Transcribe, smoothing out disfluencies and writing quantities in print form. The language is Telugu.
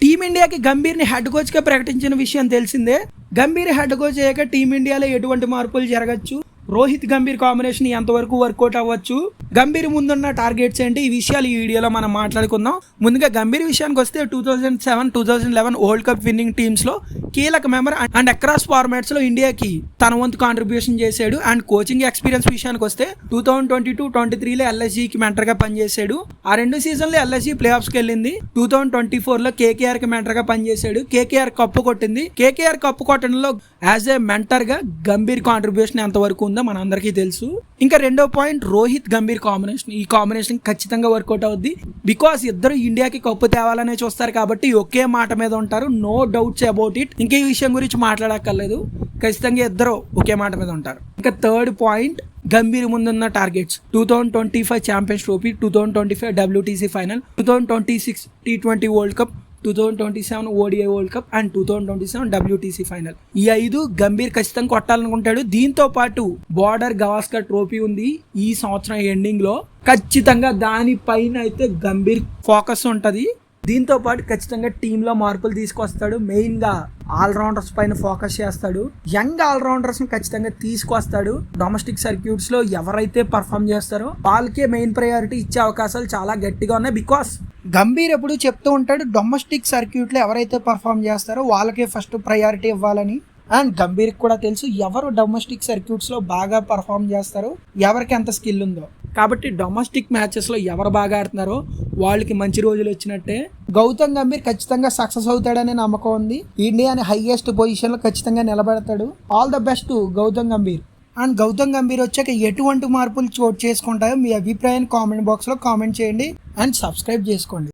టీమిండియాకి గంభీర్ని హెడ్ కోచ్గా ప్రకటించిన విషయం తెలిసిందే. గంభీర్ హెడ్ కోచ్ అయ్యాక టీమిండియాలో ఎటువంటి మార్పులు జరగచ్చు, రోహిత్ గంభీర్ కాంబినేషన్ ఎంతవరకు వర్కౌట్ అవ్వచ్చు, గంభీర్ ముందున్న టార్గెట్స్ ఏంటి, ఈ విషయాలు ఈ వీడియోలో మనం మాట్లాడుకుందాం. ముందుగా గంభీర్ విషయానికి వస్తే 2007-2011 వరల్డ్ కప్ విన్నింగ్ టీమ్స్ లో కీలక మెంబర్ అండ్ అక్రాస్ ఫార్మాట్స్ లో ఇండియాకి తన వంతు కాంట్రిబ్యూషన్ చేశాడు. అండ్ కోచింగ్ ఎక్స్పీరియన్స్ విషయానికి వస్తే 2022-23లో ఎల్ఎస్జీకి మెంటర్ గా పనిచేశాడు. ఆ 2 సీజన్లు ఎల్ఎస్జీ ప్లే ఆఫ్స్ కి వెళ్ళింది. 2024లో కేకేఆర్ కి మెంటర్ గా పనిచేశాడు. కేకేఆర్ కప్పు కొట్టింది. కేకేఆర్ కప్పు కొట్టడంలో యాజ్ ఏ మెంటర్ గా గంభీర్ కాంట్రిబ్యూషన్ ఎంత వరకు ఉందో మనందరికీ తెలుసు. ఇంకా రెండో పాయింట్, రోహిత్ గంభీర్ కాంబినేషన్. ఈ కాంబినేషన్ ఖచ్చితంగా వర్కౌట్ అవుద్ది. బికాస్ ఇద్దరు ఇండియాకి కప్పు తేవాలనే చూస్తారు కాబట్టి ఒకే మాట మీద ఉంటారు. No doubts about it. ఇంకా ఈ విషయం గురించి మాట్లాడక్కర్లేదు. ఖచ్చితంగా ఇద్దరు ఒకే మాట మీద ఉంటారు. ఇంకా థర్డ్ పాయింట్, గంభీర్ ముందున్న targets 2025 champions trophy, 2025 WTC final, 2026 T20 world cup, 2027 ODI world cup and 2027 WTC final. ఈ 5 గంభీర్ ఖచ్చితంగా కొట్టాలనుకుంటాడు. దీంతో పాటు బార్డర్ గవాస్కర్ ట్రోఫీ ఉంది ఈ సంవత్సరం ఎండింగ్ లో. ఖచ్చితంగా దానిపైన అయితే గంభీర్ ఫోకస్ ఉంటది. దీంతో పాటు ఖచ్చితంగా టీంలో మార్పులు తీసుకొస్తాడు. మెయిన్ గా ఆల్రౌండర్స్ పైన ఫోకస్ చేస్తాడు. యంగ్ ఆల్రౌండర్స్ ని ఖచ్చితంగా తీసుకొస్తాడు. డొమెస్టిక్ సర్క్యూట్స్ లో ఎవరైతే పర్ఫామ్ చేస్తారో వాళ్ళకే మెయిన్ ప్రయారిటీ ఇచ్చే అవకాశాలు చాలా గట్టిగా ఉన్నాయి. బికాస్ గంభీర్ ఎప్పుడు చెప్తూ ఉంటాడు, డొమెస్టిక్ సర్క్యూట్ లో ఎవరైతే పర్ఫామ్ చేస్తారో వాళ్ళకే ఫస్ట్ ప్రయారిటీ ఇవ్వాలని. అండ్ గంభీర్ కూడా తెలుసు ఎవరు డొమెస్టిక్ సర్క్యూట్స్ లో బాగా పర్ఫామ్ చేస్తారో, ఎవరికి ఎంత స్కిల్ ఉందో. కాబట్టి డొమెస్టిక్ మ్యాచెస్ లో ఎవరు బాగా ఆడుతున్నారో వాళ్ళకి మంచి రోజులు వచ్చినట్టే. గౌతమ్ గంభీర్ ఖచ్చితంగా సక్సెస్ అవుతాడనే నమ్మకం ఉంది. ఇండియాని హైయెస్ట్ పొజిషన్ లో ఖచ్చితంగా నిలబెడతాడు. All the best Gautam Gambhir. And Gautam Gambhir వచ్చాక ఎటువంటి మార్పులు చోటు చేసుకుంటాయో మీ అభిప్రాయాన్ని కామెంట్ బాక్స్ లో కామెంట్ చేయండి అండ్ సబ్స్క్రైబ్ చేసుకోండి.